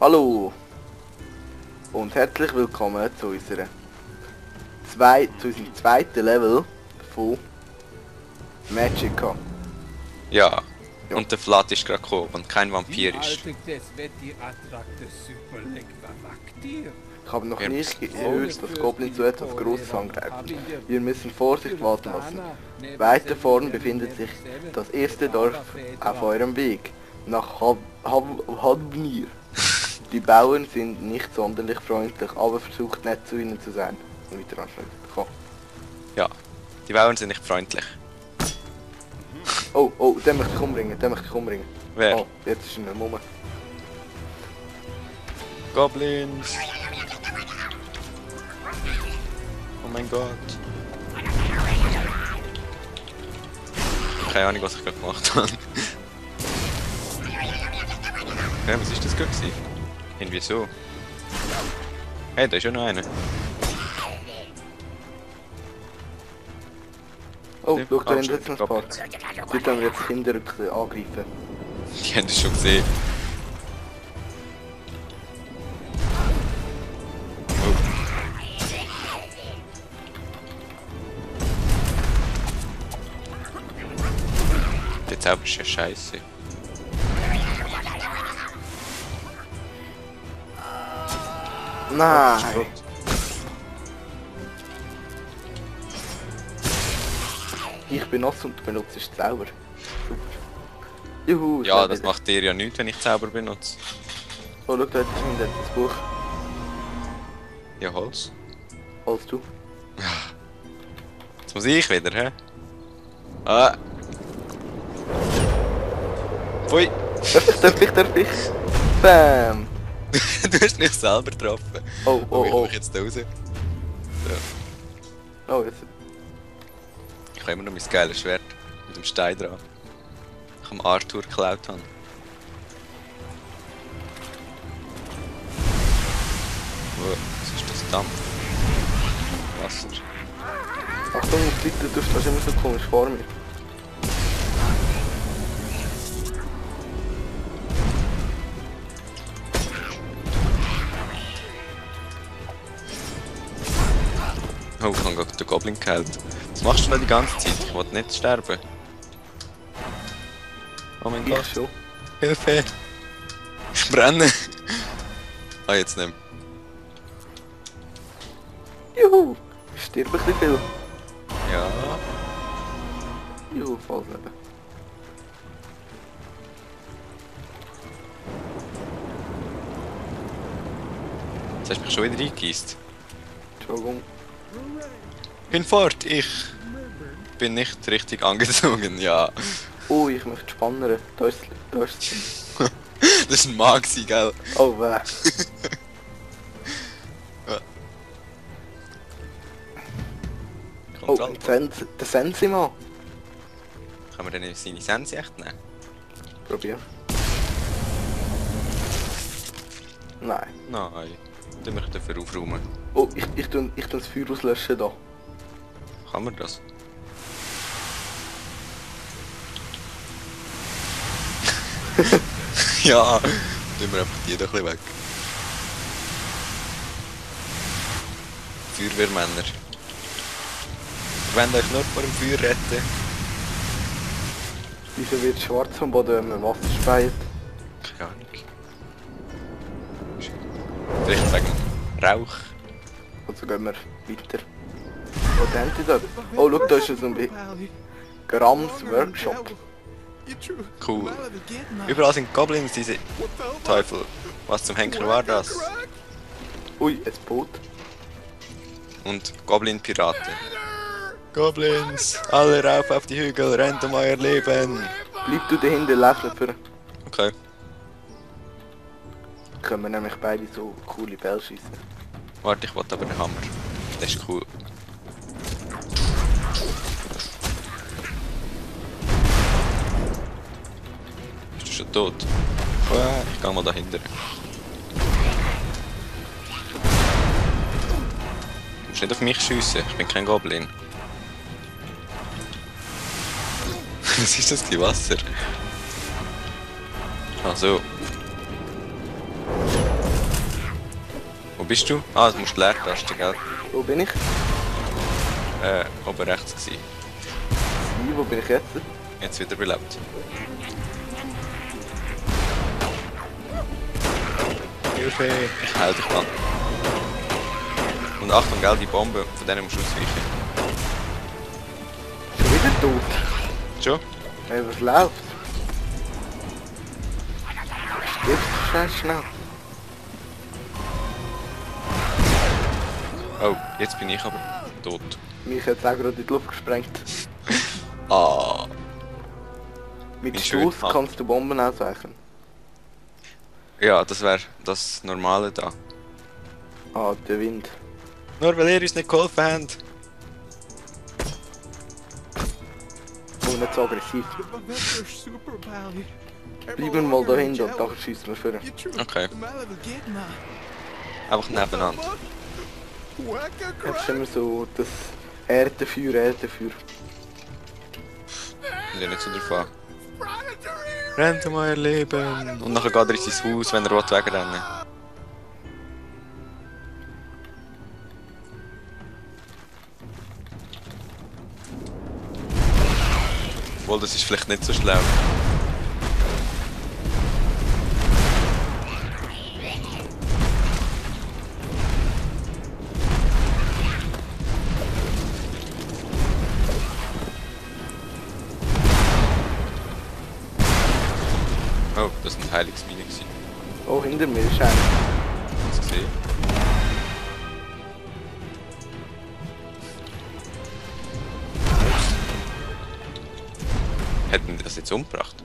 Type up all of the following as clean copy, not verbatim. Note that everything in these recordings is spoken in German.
Hallo und herzlich willkommen zu unserem zweiten Level von Magicka. Ja. Ja. Und der Vlad ist gerade gekommen und kein Vampir ist. Ich habe noch Ja. nicht gehört, dass Goblins so etwas Großes angreifen. Wir müssen Vorsicht walten lassen. Weiter vorn befindet sich das erste Dorf auf eurem Weg nach Hadnir. Die Bauern sind nicht sonderlich freundlich, aber versucht nett zu ihnen zu sein. Und weiter anschneiden. Komm. Ja. Die Bauern sind nicht freundlich. Oh, den möchte ich umbringen, Wer? Oh, jetzt ist er nicht mehr rum. Goblins. Oh mein Gott. Keine Ahnung, was ich gerade gemacht habe. Ja, was ist das gerade gewesen? Irgendwie so. Hey, da ist ja noch einer. Oh, schau, da Ah, hinten jetzt noch ein paar. Goblins. Die können wir jetzt Kinder angreifen. Die haben das schon gesehen. Oh. Der Zauber ist ja scheiße. Nein! Ich bin nass und du benutzt Zauber. Super. Juhu! Ja, sehr das wieder. macht dir ja nichts, wenn ich Zauber benutze. Oh, schau, da ist hinten das Buch. Ja, Holz. Holst du? Jetzt muss ich wieder, hä? Ah! Pfui! Darf ich? Bam! Du hast mich selber getroffen. Oh, Ich mach jetzt da raus. So. Oh, jetzt. Ich habe immer noch mein geiles Schwert mit dem Stein dran. Ich am Arthur geklaut habe. Wow, was ist das? Dampf? Wasser. Achtung, du stehst immer so komisch vor mir. Oh, ich habe gerade den Goblin gekillt. Was machst du denn die ganze Zeit? Ich will nicht sterben. Oh mein Gott. Ich schon. Hilfe! Ich brenne! Ah, jetzt nicht. Juhu! Ich sterbe ein bisschen viel. Ja. Juhu, volles Leben. Jetzt hast du mich schon wieder eingegeist. Entschuldigung. Bin fort, ich bin nicht richtig angezogen, ja. Oh, ich möchte spannern. Da ist. Das war ein Mann, gell? Oh, weh. Oh, Kontrolle. der Sensi-Mann. Kann man denn seine Sense echt nehmen? Probier. Nein. Nein. Dann möchte ich dafür aufräumen. Oh, ich tu das Feuer auslöschen da. Kann man das? Ja, tun wir einfach die da ein bisschen weg. Feuerwehrmänner. Wir wollen euch nur vor dem Feuer retten. Wieso wird schwarz vom Boden, wenn man Wasser speit? Keine Ahnung. Vielleicht sagen Rauch. Und so gehen wir weiter. Oh, da haben die da. Oh, schau, da ist so ein Grams Workshop. Cool. Überall sind Goblins, diese Teufel. Was zum Henker war das? Ui, ein Boot. Und Goblin-Piraten. Goblins! Alle rauf auf die Hügel, rennt um euer Leben! Bleib du dahinter, lächeln für. Okay. Können wir nämlich beide so coole Bälle schießen. Warte, ich wollte aber den Hammer. Das ist cool. Bist du schon tot? Ich geh mal dahinter. Du musst nicht auf mich schiessen, ich bin kein Goblin. Was ist das, die Wasser? Ah so. bist du? Ah, du musst die Leertaste, gell? Wo bin ich? Oben rechts gewesen. Wo bin ich jetzt? Jetzt wieder belebt. Hilfe! Ich heil dich mal. Und Achtung, gell, die Bombe, von denen musst du ausweichen. Schon wieder tot? Schon? Hey, was läuft? Stirbst du schnell? Oh, jetzt bin ich aber tot. Mich hat es auch gerade in die Luft gesprengt. Ah. Mit Wie Stoß schön. kannst du Bomben ausweichen. Ja, das wäre das Normale da. Ah, der Wind. Nur weil ihr uns nicht geholfen habt. Und nicht so aggressiv. Bleiben wir mal dahinter und dann schießen wir vor. Okay. Einfach nebeneinander. Jetzt ist immer so das Erdefeuer. Und ja nicht so drauf an. Rennt um euer Leben! Und nachher geht er in sein Haus, wenn er wegrennen. Obwohl, das ist vielleicht nicht so schlau. Oh, das war ein Heilungsmine. Oh, hinter mir ist einer. Hast du gesehen? Hätten die das jetzt umgebracht?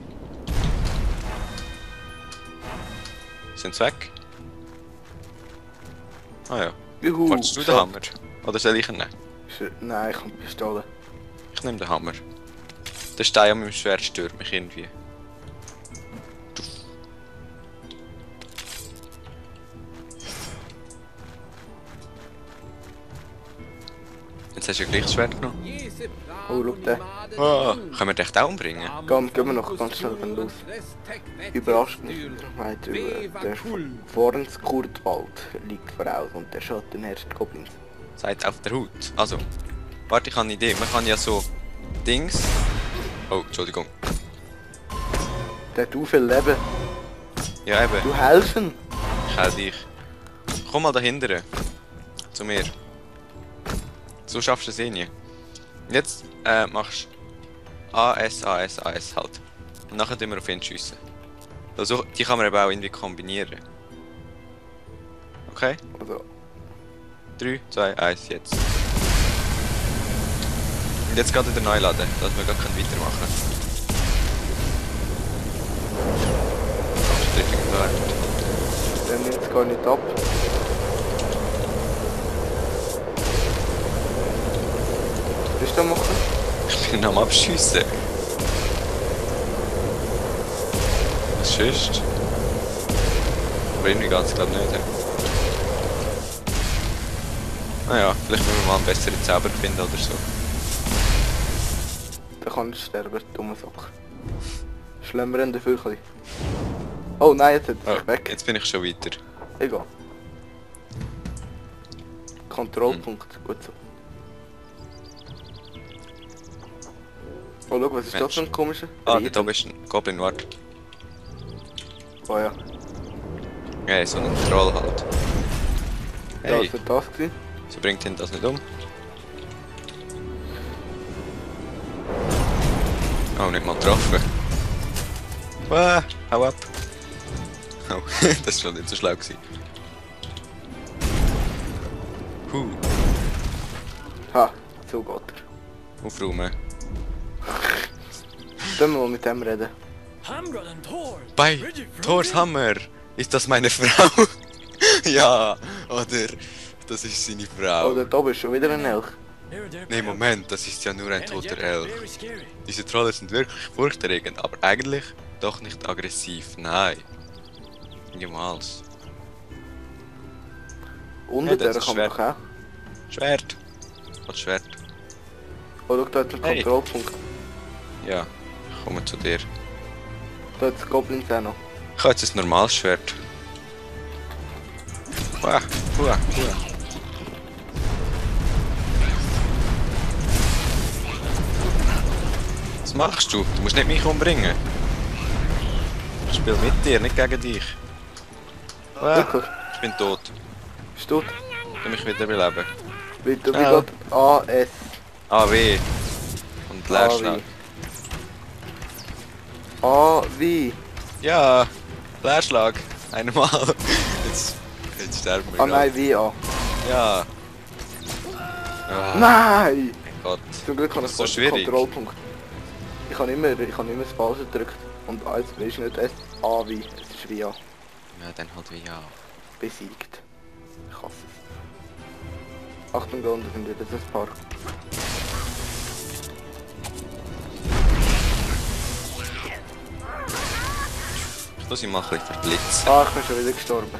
Sind sie weg? Ah ja. Juhu. Wolltest du den Hammer? Oder soll ich ihn nehmen? Nein, ich habe die Pistole. Ich nehme den Hammer. Der Stein an meinem Schwert stört mich irgendwie. Tuff. Jetzt hast du ja gleich das Schwert genommen. Oh, schau den. Oh, können wir dich echt auch umbringen? Gehen wir noch ganz schnell los. Überrascht mich, meint der Fornskurtwald liegt voraus und der Schatten herrscht Goblins. Seid auf der Hut. Also, warte, ich habe eine Idee. Man kann ja so Dings. Oh, Entschuldigung. Der hat viel Leben. Ja, eben. Du helfen! Ich heil dich. Komm mal dahinter. Zu mir. So schaffst du es eh nie. Jetzt machst du AS halt. Und nachher tun wir auf ihn schiessen. Also, die kann man eben auch irgendwie kombinieren. Okay? Also, 3, 2, 1, jetzt. Und jetzt geht wieder neu laden, dass wir gar keinen weitermachen. Striffing wert. der nimmt es gar nicht ab. Was willst du da machen? Ich bin am Abschiessen. Was schießt? Aber irgendwie geht es glaube nicht. Naja, vielleicht müssen wir mal einen besseren Zauber finden oder so. Da kannst du sterben, dummer Sack. Schlimmeren dafür ein bisschen. Oh nein, jetzt hat er sich weg. Jetzt bin ich schon weiter. Egal. Kontrollpunkt, gut so. Oh, schau, was ist das für ein komischer? Ah, da oben ist ein Goblin, warte. Oh ja. Ja, so ein Troll halt. Ja, Hey, was wird das gewesen? so bringt ihn das nicht um. Oh, nicht mal getroffen. Hau ab. Oh, das war schon nicht so schlau gewesen. Ha, so geht er. Aufräumen. Können wir mal mit dem reden? Bei Thors Hammer! Ist das meine Frau? Ja, oder das ist seine Frau. Oh, da oben ist schon wieder ein Elch. Nee, Moment, das ist ja nur ein toter Elch. Diese Trolle sind wirklich furchterregend, aber eigentlich doch nicht aggressiv. Nein. Niemals. Unter Ja, der das ist kann man Schwert. doch auch. Schwert. Was Schwert? Oh, schau, da hat ein Hey. Kontrollpunkt. Ja, ich komme zu dir. Da hat das Goblins auch noch. Ich habe jetzt ein normales Schwert. Uah, uah, uah. Was machst du? Du musst nicht mich umbringen. Ich spiele mit dir, nicht gegen dich. Uah, Wirklich? ich bin tot. Bist du? Ich mich wieder beleben. Wie Schnell. geht A, S, A, W. Und Leerschlag. A, wie? Ja, Leerschlag. Einmal. Jetzt sterben wir Ah grad. nein, wie A. Ja. Ah, Nein! mein Gott. Zum Glück habe ich Das ist so fast den schwierig. Kontrollpunkt. Ich habe immer das Falsche gedrückt. Und A ist nicht S, A wie. Es ist wie A. Ja, dann halt wie ja. Besiegt. Ich hasse es. Achtung, da unten sind wieder ein paar. Ich muss ihn mal ein bisschen verblitzen. Ah, ich bin schon wieder gestorben.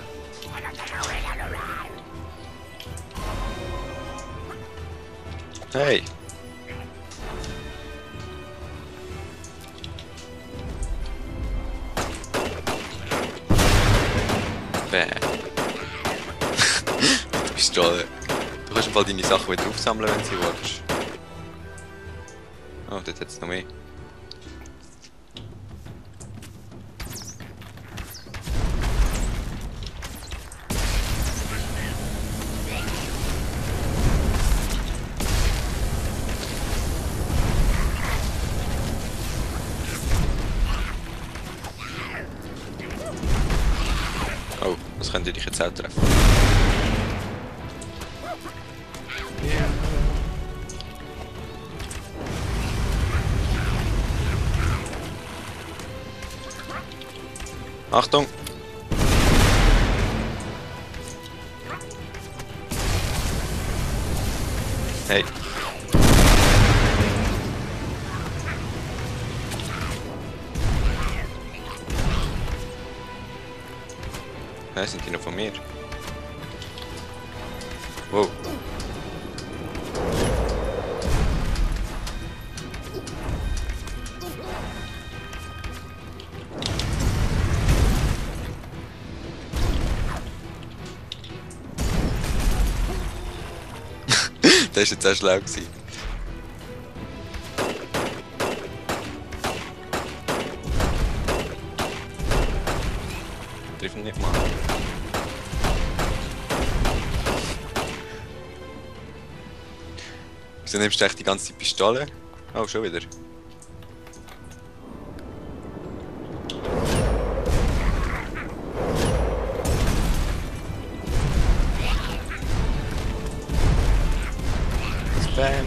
Hey. Bäh. Du bist toll. Du kannst im Fall deine Sachen wieder aufsammeln, wenn du sie willst. Oh, dort hat es noch mehr. Oh, das könnte dich jetzt auch treffen. Achtung! Hey. Ja, sind die noch von mir? Wow. Das ist jetzt auch schlau gewesen. Triff ihn nicht mal. Wieso nimmst du echt die ganze Pistole? Oh, schon wieder. Spam.